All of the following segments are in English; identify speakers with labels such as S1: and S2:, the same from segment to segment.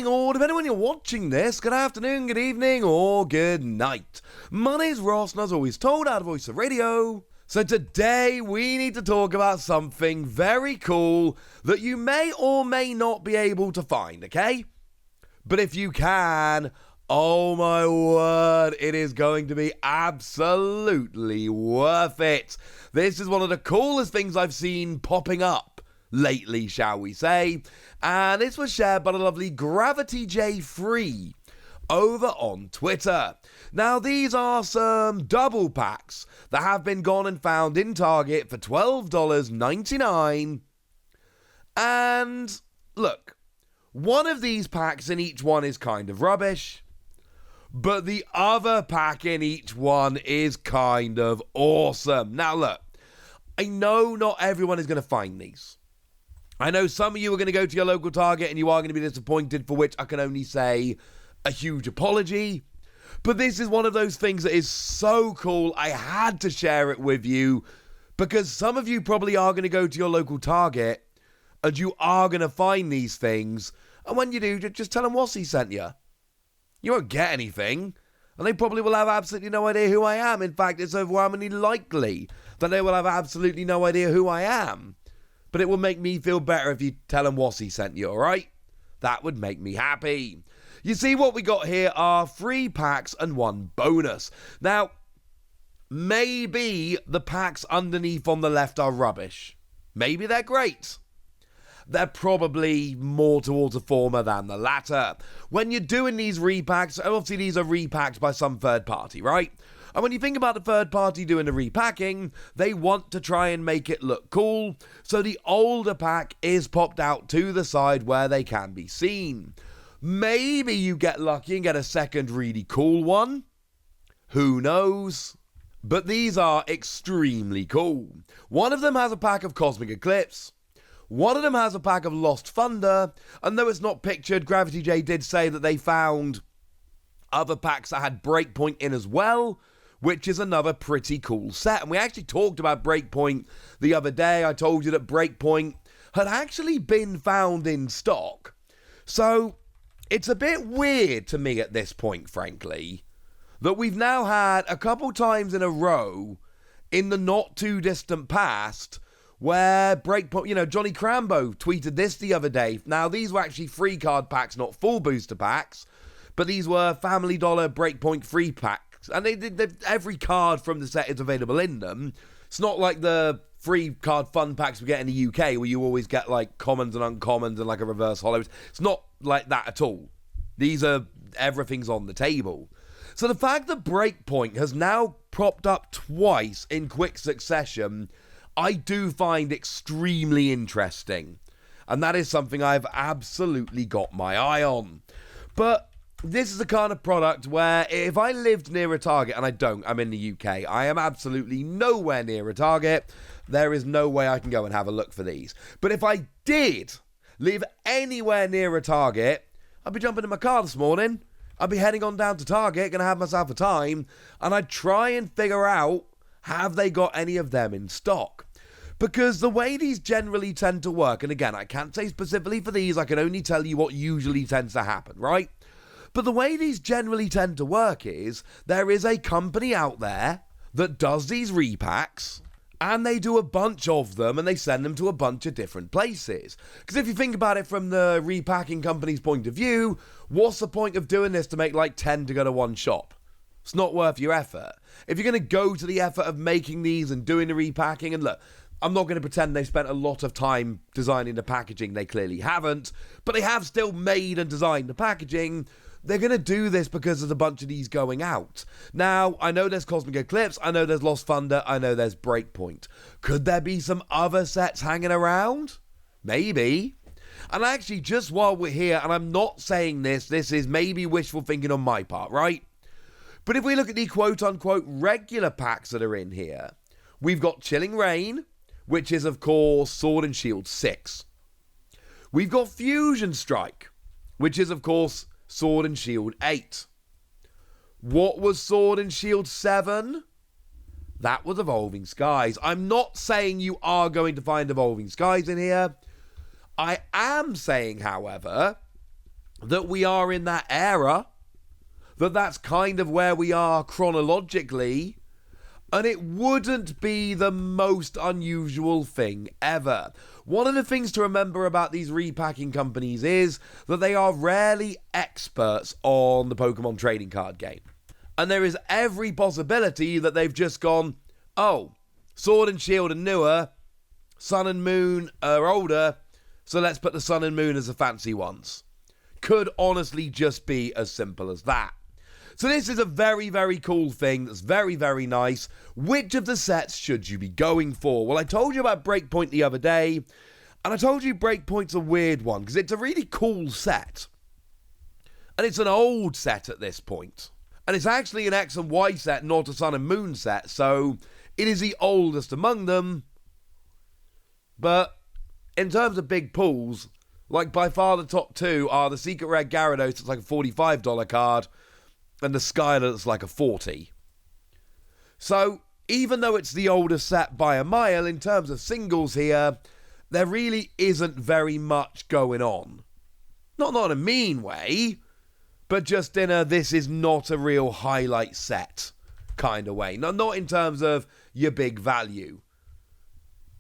S1: morning, or depending on when you're watching this, good afternoon, good evening, or good night. My name's Ross, and as always told, out of Voice of Radio. So today we need to talk about something very cool that you may or may not be able to find, okay? But if you can, oh my word, it is going to be absolutely worth it. This is one of the coolest things I've seen popping up lately, shall we say. And this was shared by the lovely Gravity J3 over on Twitter. Now, these are some double packs that have been gone and found in Target for $12.99. And look, one of these packs in each one is kind of rubbish, but the other pack in each one is kind of awesome. Now, look, I know not everyone is going to find these. I know some of you are going to go to your local Target and you are going to be disappointed, for which I can only say a huge apology. But this is one of those things that is so cool, I had to share it with you, because some of you probably are going to go to your local Target and you are going to find these things. And when you do, just tell them Wassy sent you. You won't get anything. And they probably will have absolutely no idea who I am. In fact, it's overwhelmingly likely that they will have absolutely no idea who I am. But it will make me feel better if you tell them Wassy sent you, alright? That would make me happy. You see, what we got here are 3 packs and 1 bonus. Now, maybe the packs underneath on the left are rubbish. Maybe they're great. They're probably more towards the former than the latter. When you're doing these repacks, obviously these are repacked by some third party, right? And when you think about the third party doing the repacking, they want to try and make it look cool, so the older pack is popped out to the side where they can be seen. Maybe you get lucky and get a second really cool one. Who knows? But these are extremely cool. One of them has a pack of Cosmic Eclipse. One of them has a pack of Lost Thunder. And though it's not pictured, Gravity J did say that they found other packs that had Breakpoint in as well, which is another pretty cool set. And we actually talked about Breakpoint the other day. I told you that Breakpoint had actually been found in stock. So it's a bit weird to me at this point, frankly, that we've now had a couple times in a row in the not too distant past where Breakpoint, Johnny Crambo tweeted this the other day. Now, these were actually free card packs, not full booster packs, but these were Family Dollar Breakpoint free packs. And every card from the set is available in them. It's not like the free card fun packs we get in the UK where you always get like commons and uncommons and like a reverse holo. It's not like that at all. These are, everything's on the table. So the fact that Breakpoint has now propped up twice in quick succession, I do find extremely interesting. And that is something I've absolutely got my eye on. But this is the kind of product where if I lived near a Target, and I don't, I'm in the UK, I am absolutely nowhere near a Target. There is no way I can go and have a look for these. But if I did live anywhere near a Target, I'd be jumping in my car this morning. I'd be heading on down to Target, going to have myself a time, and I'd try and figure out, have they got any of them in stock? Because the way these generally tend to work, and again, I can't say specifically for these, I can only tell you what usually tends to happen, right? But the way these generally tend to work is, there is a company out there that does these repacks, and they do a bunch of them, and they send them to a bunch of different places. Because if you think about it from the repacking company's point of view, what's the point of doing this to make like 10 to go to one shop? It's not worth your effort. If you're going to go to the effort of making these and doing the repacking, and look, I'm not going to pretend they spent a lot of time designing the packaging, they clearly haven't, but they have still made and designed the packaging. They're going to do this because there's a bunch of these going out. Now, I know there's Cosmic Eclipse, I know there's Lost Thunder, I know there's Breakpoint. Could there be some other sets hanging around? Maybe. And actually, just while we're here, and I'm not saying this is maybe wishful thinking on my part, right? But if we look at the quote-unquote regular packs that are in here, we've got Chilling Reign, which is, of course, Sword and Shield 6. We've got Fusion Strike, which is, of course, Sword and Shield 8. What was Sword and Shield 7? That was Evolving Skies. I'm not saying you are going to find Evolving Skies in here. I am saying, however, that we are in that era, that's kind of where we are chronologically, and it wouldn't be the most unusual thing ever. One of the things to remember about these repacking companies is that they are rarely experts on the Pokemon trading card game. And there is every possibility that they've just gone, oh, Sword and Shield are newer, Sun and Moon are older, so let's put the Sun and Moon as the fancy ones. Could honestly just be as simple as that. So this is a very, very cool thing that's very, very nice. Which of the sets should you be going for? Well, I told you about Breakpoint the other day, and I told you Breakpoint's a weird one, because it's a really cool set. And it's an old set at this point. And it's actually an X and Y set, not a Sun and Moon set, so it is the oldest among them. But in terms of big pulls, like by far the top two are the Secret Rare Gyarados, it's like a $45 card, and the Skylar that's like a $40. So, even though it's the oldest set by a mile, in terms of singles here, there really isn't very much going on. Not in a mean way, but just in a this is not a real highlight set kind of way. Not in terms of your big value.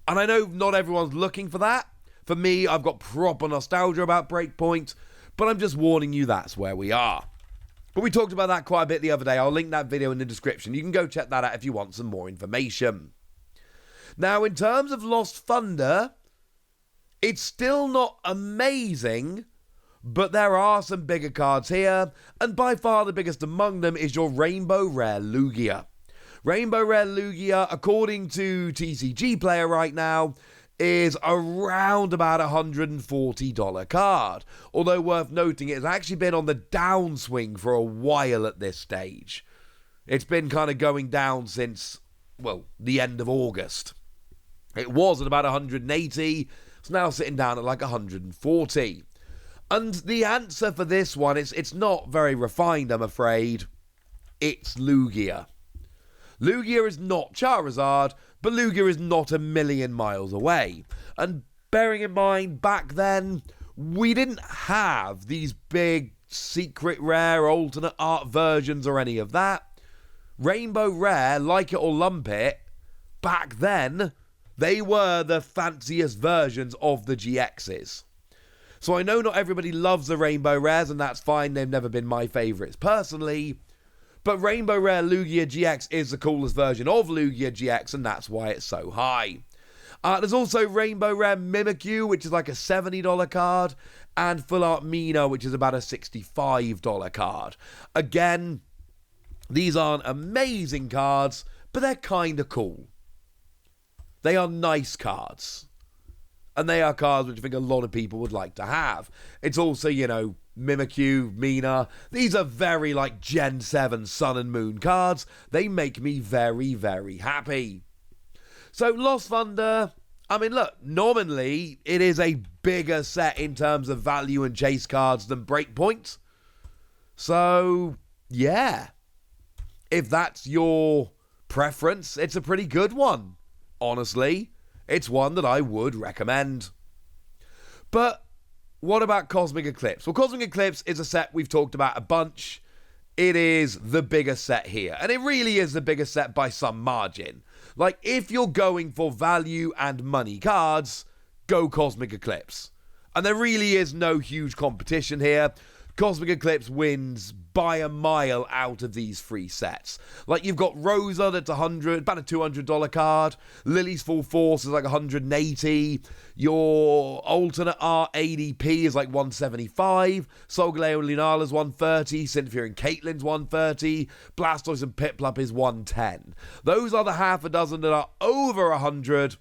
S1: And I know not everyone's looking for that. For me, I've got proper nostalgia about Breakpoint, but I'm just warning you that's where we are. But we talked about that quite a bit the other day. I'll link that video in the description. You can go check that out if you want some more information. Now, in terms of Lost Thunder, it's still not amazing, but there are some bigger cards here, and by far the biggest among them is your Rainbow Rare Lugia. Rainbow Rare Lugia, according to TCG Player right now, is around about $140 card. Although worth noting, it's actually been on the downswing for a while at this stage. It's been kind of going down since, well, the end of August. It was at about 180, it's now sitting down at like 140. And the answer for this one, it's not very refined, I'm afraid. It's Lugia. Lugia is not Charizard, but Lugia is not a million miles away. And bearing in mind, back then, we didn't have these big secret rare alternate art versions or any of that. Rainbow Rare, like it or lump it, back then, they were the fanciest versions of the GXs. So I know not everybody loves the Rainbow Rares, and that's fine, they've never been my favourites personally. But Rainbow Rare Lugia GX is the coolest version of Lugia GX, and that's why it's so high. There's also Rainbow Rare Mimikyu, which is like a $70 card, and Full Art Mina, which is about a $65 card. Again, these aren't amazing cards, but they're kind of cool. They are nice cards. And they are cards which I think a lot of people would like to have. It's also, Mimikyu, Mina. These are very like Gen 7 Sun and Moon cards. They make me very, very happy. So Lost Thunder, I mean, look, nominally it is a bigger set in terms of value and chase cards than Breakpoint. So, yeah. If that's your preference, it's a pretty good one. Honestly, it's one that I would recommend. But what about Cosmic Eclipse? Well, Cosmic Eclipse is a set we've talked about a bunch. It is the biggest set here. And it really is the biggest set by some margin. Like, if you're going for value and money cards, go Cosmic Eclipse. And there really is no huge competition here. Cosmic Eclipse wins by a mile out of these three sets. Like, you've got Rosa, that's about a $200 card. Lily's Full Force is like 180. Your alternate art ADP is like 175. Solgaleo and Lunala's 130. Cynthia and Caitlin's 130. Blastoise and Piplup is 110. Those are the half a dozen that are over 100.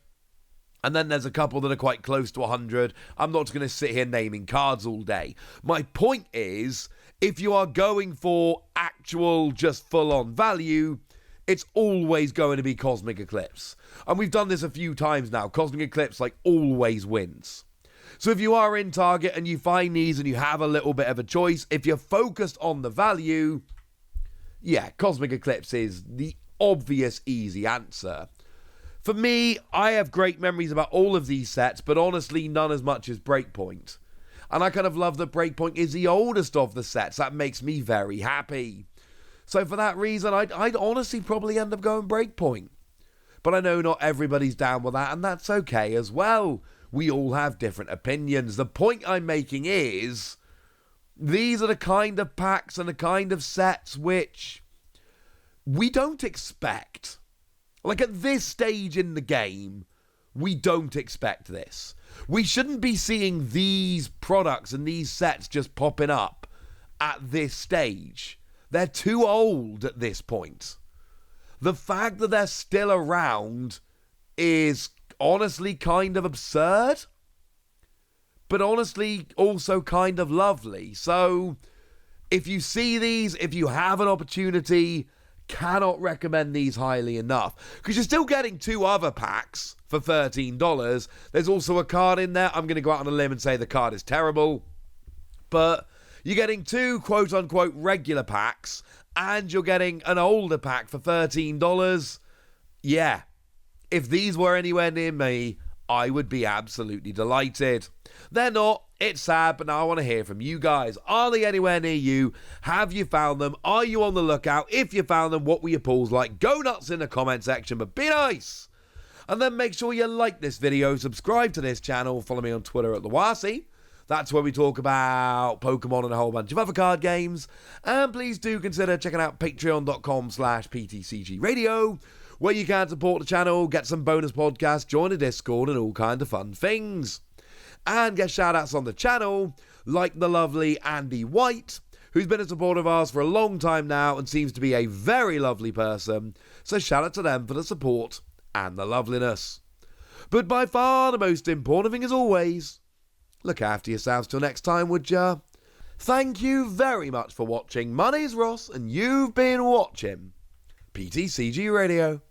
S1: And then there's a couple that are quite close to 100. I'm not going to sit here naming cards all day. My point is, if you are going for actual, just full-on value, it's always going to be Cosmic Eclipse. And we've done this a few times now. Cosmic Eclipse, always wins. So if you are in Target and you find these and you have a little bit of a choice, if you're focused on the value, yeah, Cosmic Eclipse is the obvious, easy answer. For me, I have great memories about all of these sets, but honestly, none as much as Breakpoint. And I kind of love that Breakpoint is the oldest of the sets. That makes me very happy. So for that reason, I'd honestly probably end up going Breakpoint. But I know not everybody's down with that, and that's okay as well. We all have different opinions. The point I'm making is, these are the kind of packs and the kind of sets which we don't expect. Like, at this stage in the game, we don't expect this. We shouldn't be seeing these products and these sets just popping up at this stage. They're too old at this point. The fact that they're still around is honestly kind of absurd, but honestly also kind of lovely. So if you see these, if you have an opportunity, cannot recommend these highly enough, because you're still getting 2 other packs for $13. There's also a card in there. I'm going to go out on a limb and say the card is terrible, but you're getting 2 quote-unquote regular packs, and you're getting an older pack for $13. Yeah, if these were anywhere near me, I would be absolutely delighted. They're not. It's sad, but now I want to hear from you guys. Are they anywhere near you? Have you found them? Are you on the lookout? If you found them, what were your pulls like? Go nuts in the comment section, but be nice. And then make sure you like this video, subscribe to this channel, follow me on Twitter at @TheWasi. That's where we talk about Pokemon and a whole bunch of other card games. And please do consider checking out patreon.com/PTCG Radio, where you can support the channel, get some bonus podcasts, join a Discord, and all kinds of fun things. And get shout-outs on the channel, like the lovely Andy White, who's been a supporter of ours for a long time now and seems to be a very lovely person. So shout out to them for the support and the loveliness. But by far the most important thing, as always, look after yourselves till next time, would ya? Thank you very much for watching. My name's Ross, and you've been watching PTCG Radio.